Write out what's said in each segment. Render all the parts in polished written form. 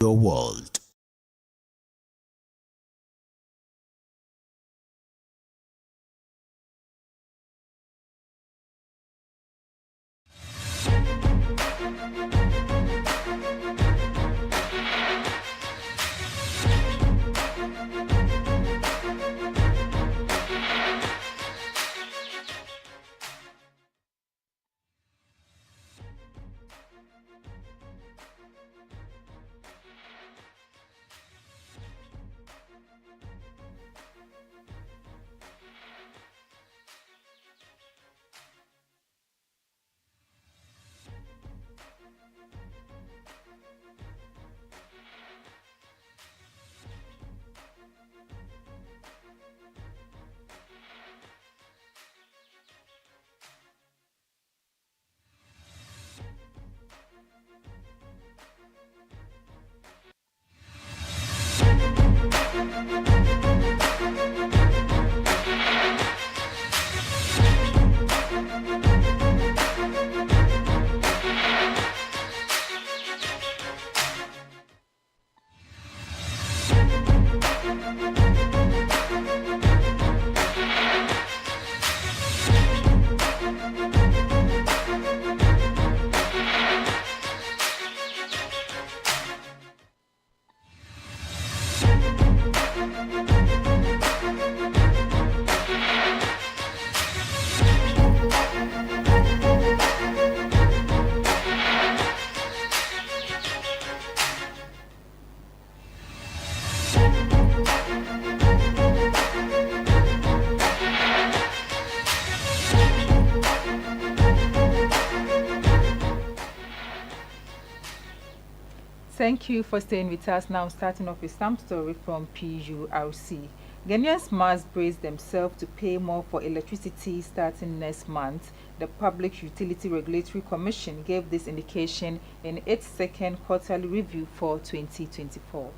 your world. Thank you for staying with us. Now, starting off with some story from PURC. Ghanaians must brace themselves to pay more for electricity starting next month. The Public Utility Regulatory Commission gave this indication in its second quarterly review for 2024.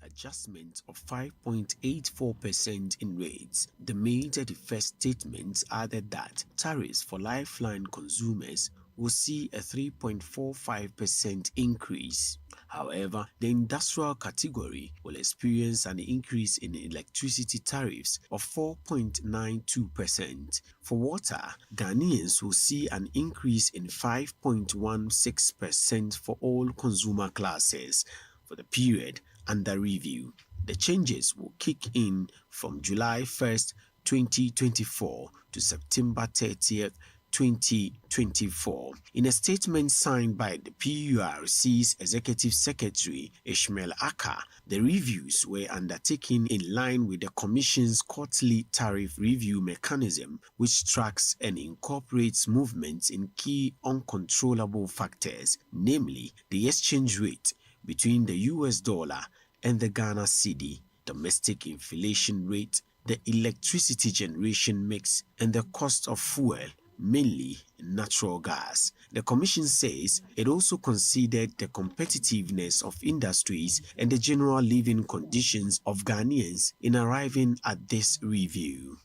Adjustment of 5.84% in rates. The major defense statements added that tariffs for lifeline consumers will see a 3.45% increase. However, the industrial category will experience an increase in electricity tariffs of 4.92%. For water, Ghanaians will see an increase in 5.16% for all consumer classes for the period under review. The changes will kick in from July 1st, 2024 to September 30th, 2024. In a statement signed by the PURC's Executive Secretary Ishmael Aka, the reviews were undertaken in line with the Commission's quarterly tariff review mechanism, which tracks and incorporates movements in key uncontrollable factors, namely the exchange rate between the US dollar and the Ghana cedi, domestic inflation rate, the electricity generation mix, and the cost of fuel, mainly natural gas. The Commission says it also considered the competitiveness of industries and the general living conditions of Ghanaians in arriving at this review.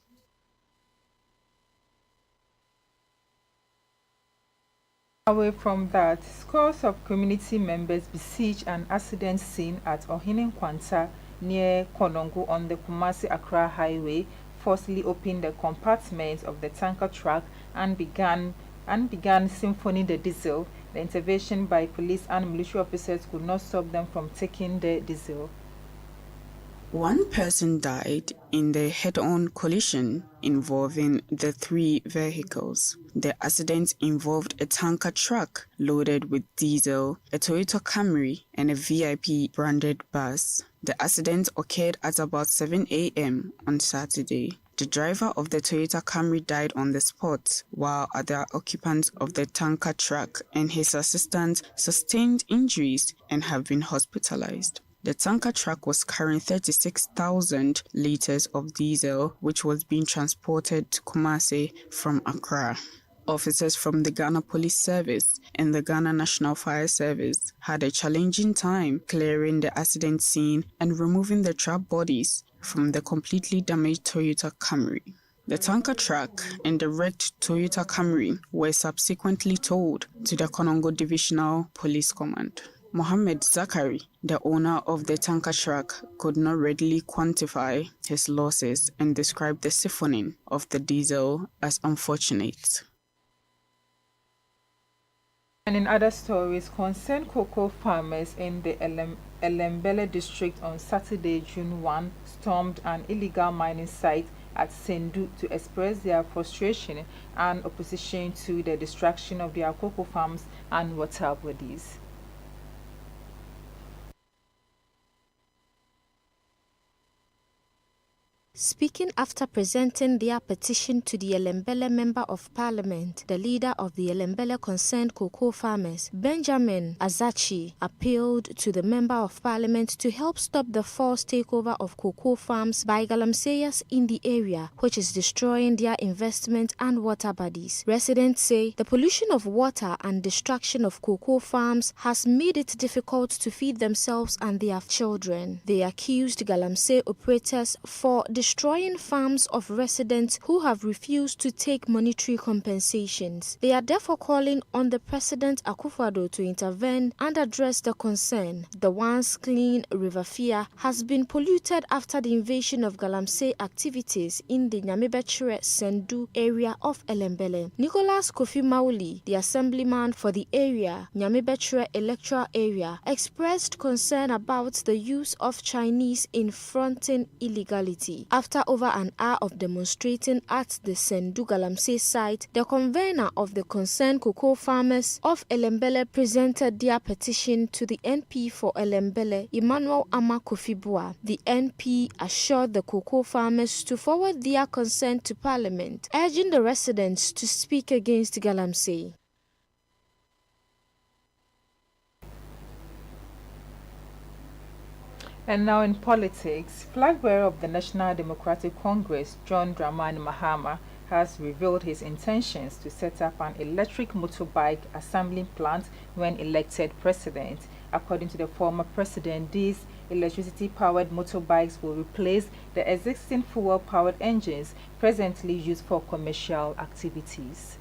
Away from that, scores of community members besieged an accident scene at Ohene Kwanta near Konongo on the Kumasi-Accra highway, forcibly opened the compartment of the tanker truck and began siphoning the diesel. The intervention by police and military officers could not stop them from taking the diesel. One person died in the head-on collision involving the three vehicles. The accident involved a tanker truck loaded with diesel, a Toyota Camry, and a VIP branded bus. The accident occurred at about 7 a.m. on Saturday. The driver of the Toyota Camry died on the spot, while other occupants of the tanker truck and his assistant sustained injuries and have been hospitalized. The tanker truck was carrying 36,000 liters of diesel, which was being transported to Kumasi from Accra. Officers from the Ghana Police Service and the Ghana National Fire Service had a challenging time clearing the accident scene and removing the truck bodies from the completely damaged Toyota Camry. The tanker truck and the wrecked Toyota Camry were subsequently towed to the Konongo Divisional Police Command. Mohammed Zakari, the owner of the tanker truck, could not readily quantify his losses and described the siphoning of the diesel as unfortunate. And in other stories, concerned cocoa farmers in the Elembele district on Saturday, June 1, stormed an illegal mining site at Sendu to express their frustration and opposition to the destruction of their cocoa farms and water bodies. Speaking after presenting their petition to the Elembele Member of Parliament, the leader of the Elembele Concerned Cocoa Farmers, Benjamin Azachi, appealed to the Member of Parliament to help stop the forced takeover of cocoa farms by galamseyers in the area, which is destroying their investment and water bodies. Residents say the pollution of water and destruction of cocoa farms has made it difficult to feed themselves and their children. They accused galamsey operators for destroying farms of residents who have refused to take monetary compensations. They are therefore calling on the President Akufo-Addo to intervene and address the concern. The once clean River Fia has been polluted after the invasion of galamsey activities in the Nyamebetchere Sendu area of Elembele. Nicholas Kofi Mauli, the assemblyman for the area, Nyamebetchere electoral area, expressed concern about the use of Chinese in fronting illegality. After over an hour of demonstrating at the Sendu Galamsey site, the convener of the concerned cocoa farmers of Elembele presented their petition to the NP for Elembele, Emmanuel Ama Kofi-Bua. The NP assured the cocoa farmers to forward their concern to Parliament, urging the residents to speak against galamsey. And now in politics, flag bearer of the National Democratic Congress, John Dramani Mahama, has revealed his intentions to set up an electric motorbike assembling plant when elected president. According to the former president, these electricity-powered motorbikes will replace the existing fuel-powered engines presently used for commercial activities.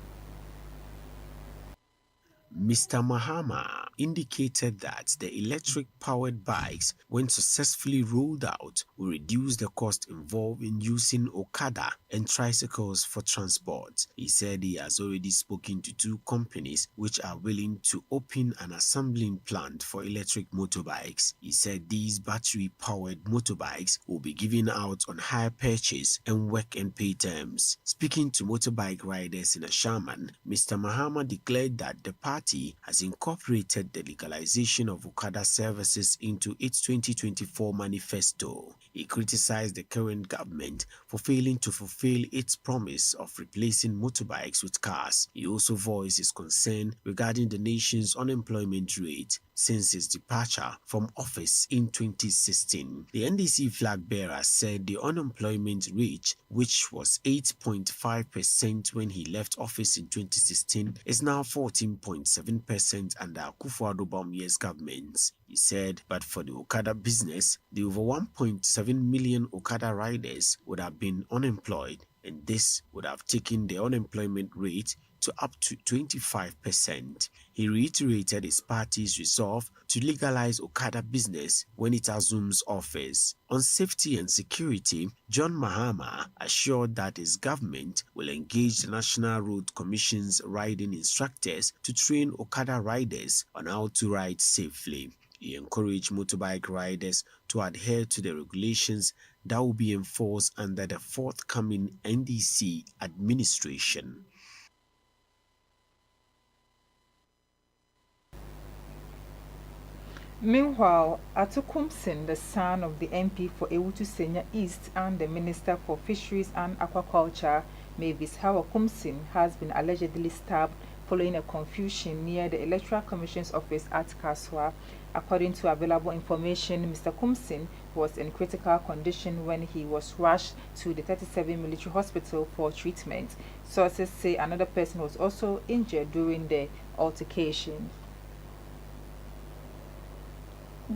Mr. Mahama indicated that the electric-powered bikes, when successfully rolled out, will reduce the cost involved in using Okada and tricycles for transport. He said he has already spoken to 2 companies which are willing to open an assembling plant for electric motorbikes. He said these battery-powered motorbikes will be given out on hire purchase and work and pay terms. Speaking to motorbike riders in Ashaman, Mr. Mahama declared that the party has incorporated the legalization of Okada services into its 2024 manifesto. He criticized the current government for failing to fulfill its promise of replacing motorbikes with cars. He also voiced his concern regarding the nation's unemployment rate since his departure from office in 2016. The NDC flag bearer said the unemployment rate, which was 8.5% when he left office in 2016, is now 14.7% under Akufo-Addo Bawumia's government. He said, but for the Okada business, the over 1.7 million Okada riders would have been unemployed, and this would have taken the unemployment rate to up to 25%. He reiterated his party's resolve to legalize Okada business when it assumes office. On safety and security, John Mahama assured that his government will engage the National Road Commission's riding instructors to train Okada riders on how to ride safely. He encouraged motorbike riders to adhere to the regulations that will be enforced under the forthcoming NDC administration. Meanwhile, Atukumsin, the son of the MP for Ewutu Senya East and the Minister for Fisheries and Aquaculture, Mavis Hawa Kumsin, has been allegedly stabbed following a confusion near the Electoral Commission's office at Kaswa. According to available information, Mr. Kumsin was in critical condition when he was rushed to the 37 military hospital for treatment. Sources say another person was also injured during the altercation.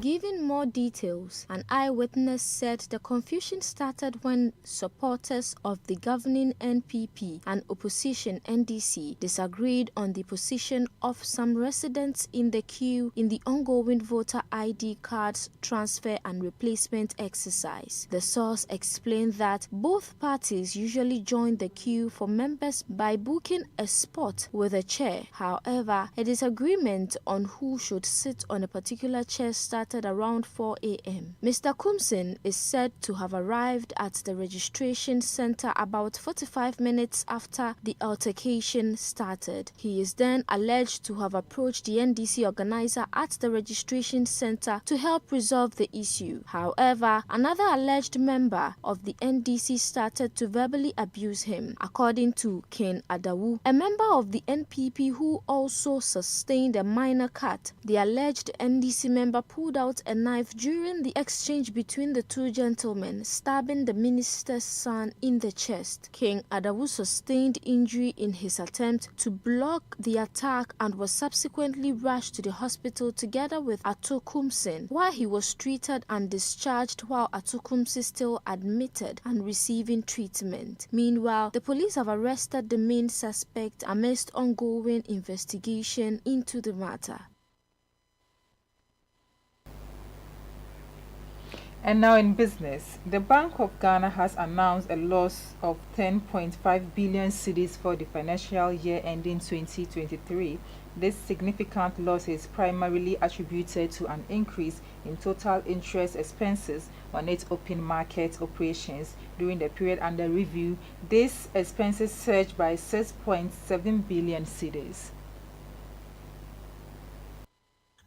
Giving more details, an eyewitness said the confusion started when supporters of the governing NPP and opposition NDC disagreed on the position of some residents in the queue in the ongoing voter ID cards transfer and replacement exercise. The source explained that both parties usually join the queue for members by booking a spot with a chair. However, a disagreement on who should sit on a particular chair started around 4 a.m. Mr. Kumsin is said to have arrived at the registration center about 45 minutes after the altercation started. He is then alleged to have approached the NDC organizer at the registration center to help resolve the issue. However, another alleged member of the NDC started to verbally abuse him. According to Ken Adawu, a member of the NPP who also sustained a minor cut, the alleged NDC member pulled out a knife during the exchange between the two gentlemen, stabbing the minister's son in the chest. King Adawu sustained injury in his attempt to block the attack and was subsequently rushed to the hospital together with Atukumsin, where he was treated and discharged while Atukumsin still admitted and receiving treatment. Meanwhile, the police have arrested the main suspect amidst ongoing investigation into the matter. And now in business, the Bank of Ghana has announced a loss of 10.5 billion cedis for the financial year ending 2023. This significant loss is primarily attributed to an increase in total interest expenses on its open market operations during the period under review. These expenses surged by 6.7 billion cedis.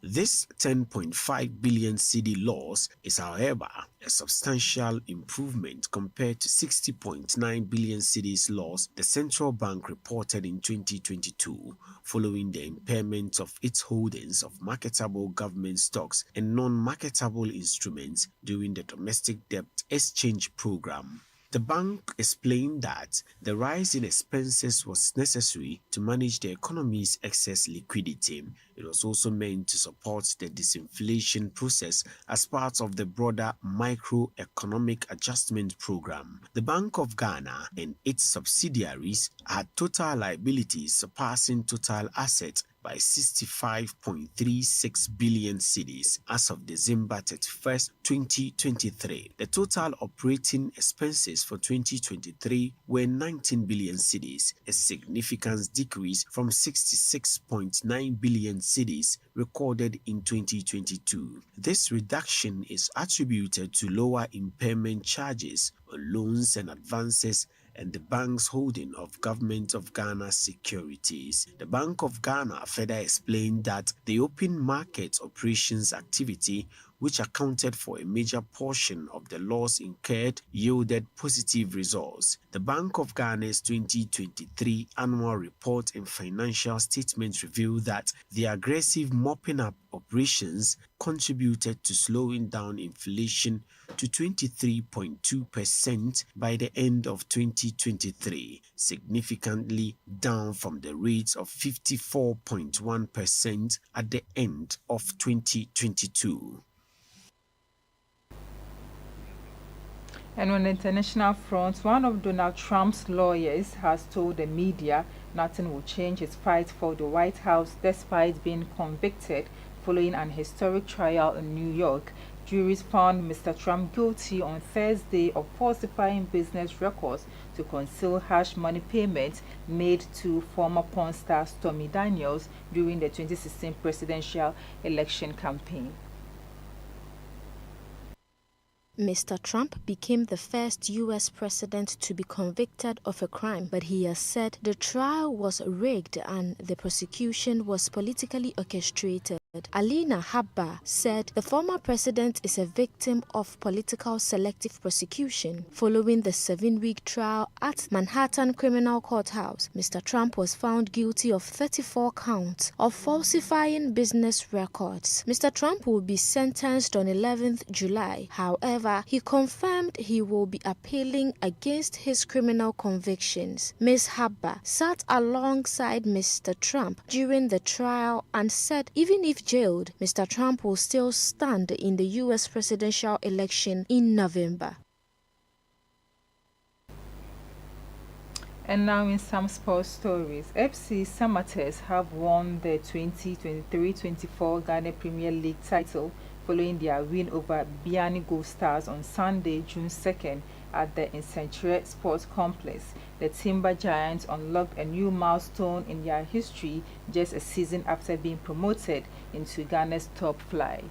This 10.5 billion cedi loss is, however, a substantial improvement compared to 60.9 billion cedis loss the central bank reported in 2022 following the impairment of its holdings of marketable government stocks and non-marketable instruments during the domestic debt exchange program. The bank explained that the rise in expenses was necessary to manage the economy's excess liquidity. It was also meant to support the disinflation process as part of the broader microeconomic adjustment program. The Bank of Ghana and its subsidiaries had total liabilities surpassing total assets by 65.36 billion cedis as of December 31st, 2023. The total operating expenses for 2023 were 19 billion cedis, a significant decrease from 66.9 billion cedis recorded in 2022. This reduction is attributed to lower impairment charges on loans and advances and the bank's holding of Government of Ghana securities. The Bank of Ghana further explained that the open market operations activity, which accounted for a major portion of the loss incurred, yielded positive results. The Bank of Ghana's 2023 annual report and financial statements reveal that the aggressive mopping up operations contributed to slowing down inflation to 23.2% by the end of 2023, significantly down from the rates of 54.1% at the end of 2022. And on the international front, one of Donald Trump's lawyers has told the media nothing will change his fight for the White House despite being convicted following an historic trial in New York. Juries found Mr. Trump guilty on Thursday of falsifying business records to conceal hush money payments made to former porn star Stormy Daniels during the 2016 presidential election campaign. Mr. Trump became the first U.S. president to be convicted of a crime, but he has said the trial was rigged and the prosecution was politically orchestrated. Alina Habba said the former president is a victim of political selective prosecution. Following the 7-week trial at Manhattan Criminal Courthouse, Mr. Trump was found guilty of 34 counts of falsifying business records. Mr. Trump will be sentenced on 11th July. However, he confirmed he will be appealing against his criminal convictions. Ms. Habba sat alongside Mr. Trump during the trial and said even if if jailed, Mr. Trump will still stand in the U.S. presidential election in November. And now in some sports stories, FC Samatters have won the 2023-24 Ghana Premier League title following their win over Biani Gold Stars on Sunday, June 2nd at the Incenture Sports Complex. The Timber Giants unlocked a new milestone in their history just a season after being promoted into Ghana's top flight.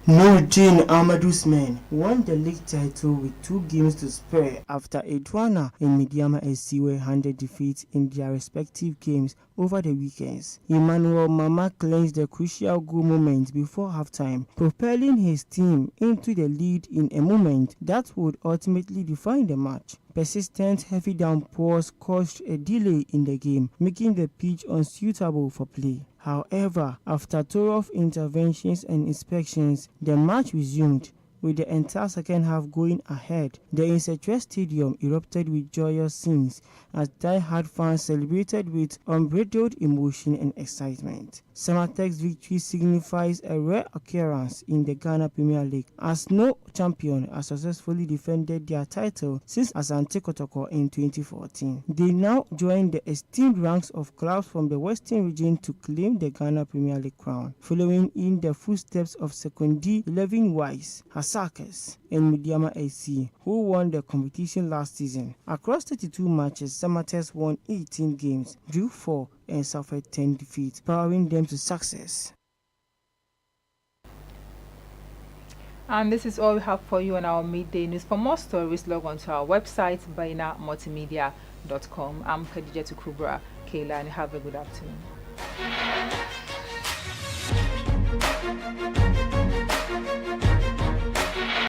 Nurdin Amadou's men won the league title with 2 games to spare after Edwana and Midday SC were handed defeat in their respective games over the weekends. Emmanuel Mama clinched the crucial goal moment before halftime, propelling his team into the lead in a moment that would ultimately define the match. Persistent heavy downpours caused a delay in the game, making the pitch unsuitable for play. However, after thorough interventions and inspections, the match resumed, with the entire second half going ahead. The Incenture Stadium erupted with joyous scenes as die-hard fans celebrated with unbridled emotion and excitement. Samatek's victory signifies a rare occurrence in the Ghana Premier League, as no champion has successfully defended their title since Asante Kotoko in 2014. They now join the esteemed ranks of clubs from the Western region to claim the Ghana Premier League crown, following in the footsteps of Sekondi 11 Wise, Hasakers, and Midday SC, who won the competition last season. Across 32 matches, Samatters won 18 games, drew 4, and suffered 10 defeats, powering them to success. And this is all we have for you on our midday news. For more stories, log on to our website, bainamultimedia.com. I'm Khadija Tukubra Kayla, and have a good afternoon.